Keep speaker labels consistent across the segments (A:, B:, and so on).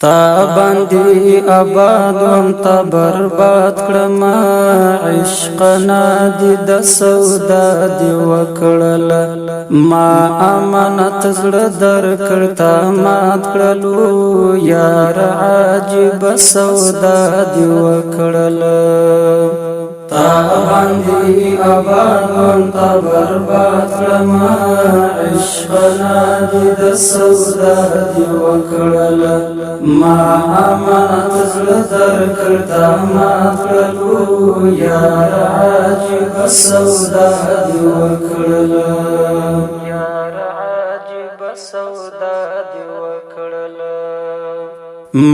A: تا باندې آباد وم تا برباد کړم عشقنا دې د سودا دې وکړل ما امانت زړه درکړ تا مات کړلو یار عجیب سودا دې وکړل تا باندې آباد وم تا برباد کړم عشقنا دې د سودا دې وکړل ما امانت زړه درکړ تا مات کړلو یار عجیب سودا دې وکړل یار عجیب سودا دې وکړل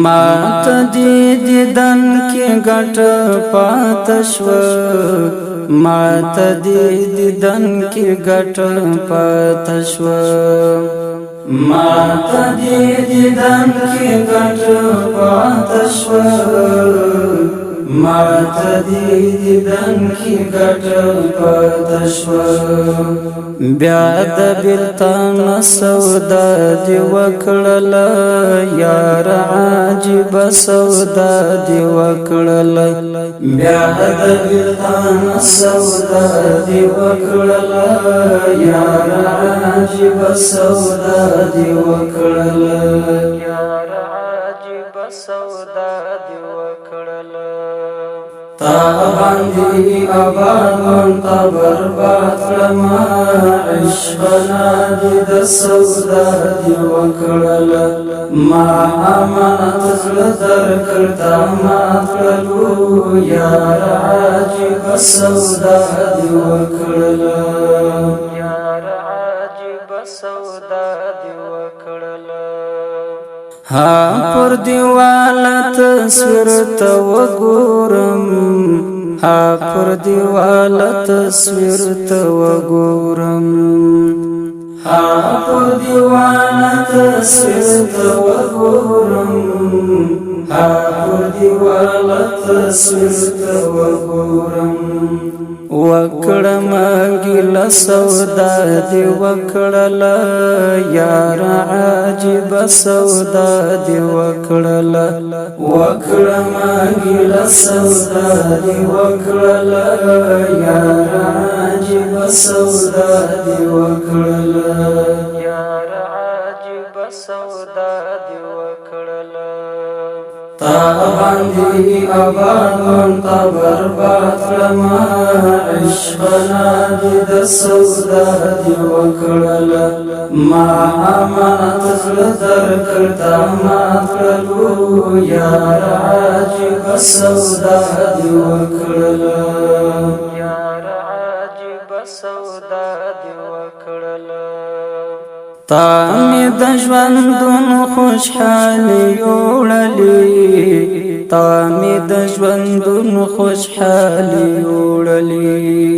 A: مات دې دیدن کې ګټ پات شو مات دې دیدن کې ګټ پات شو مات دې دیدن کې ګټ پات شو مات دې دیدن کې ګټ پات شو بیا د بیلتان سودا دې وکړل یار عجیب سودا دې وکړل بیا د بیلتان سودا دې وکړل یار عجیب سودا دې وکړل یار عجیب سودا دې وکړل تا باندې آباد وم تا برباد کړم عشقنا دې د سودا دې وکړل ما امانت زړه درکړ تا مات کړلو یار عجیب سودا دې وکړل یار عجیب سودا دې وکړل ها پر دیوال تصویر ته وګورم ها پر دیوال تصویر ته وګورم ها پر دیوال تصویر ته وګورم ها پر دیوال تصویر ته وګورم وکړم ګیله سودا دې وکړل یار عجیب سودا دې وکړل وکړم ګیله سودا دې وکړل یار عجیب سودا دې وکړل یار عجیب سودا دې وکړل تا باندې آباد وم تا برباد کړم عشقنا دې د سودا دې وکړل ما امانت زړه درکړ تا مات کړلو یار عجیب سودا دې وکړل یار عجیب سودا دې وکړل تا می د ژوندون خوشحالي وړلې تا می د ژوندون خوشحالي وړلې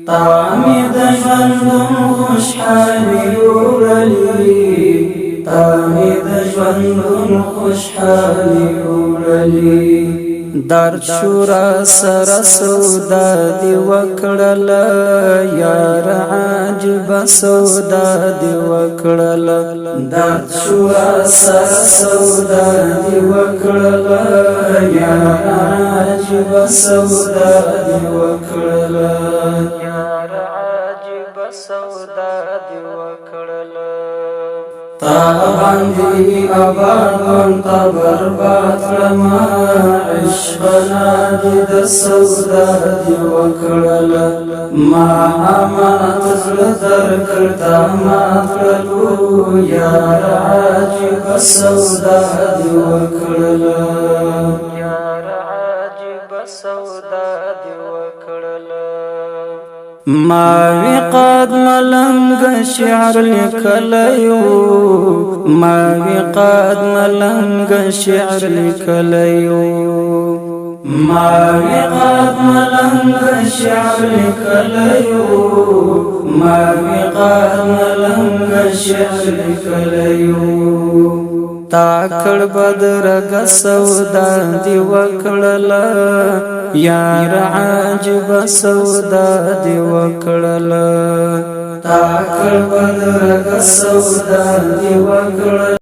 A: تا می د ژوندون خوشحالي وړلې تا می د ژوندون خوشحالي وړلې درد شورا سر سودا دې وکړل یار عجیب سودا دې وکړل درد شورا سر سودا دې وکړل یار عجیب سودا دې وکړل یار عجیب سودا دې وکړل تا باندې آباد وم تا برباد کړم عشقنا دې د سودا دې وکړل ما امانت زړه درکړ تا مات کړلو یار عجیب سودا دې وکړل یار عجیب سودا دې وکړل ما وی قد ملنګ شعر لیکلیو ما وی قد ملنګ شعر لیکلیو ما وی قد ملنګ شعر لیکلیو ما وی قد ملنګ شعر لیکلیو تاکړ بدرګ سودا دی وکړل یار عجیب سودا دی وکړل تاکړ بدرګ سودا دی وکړل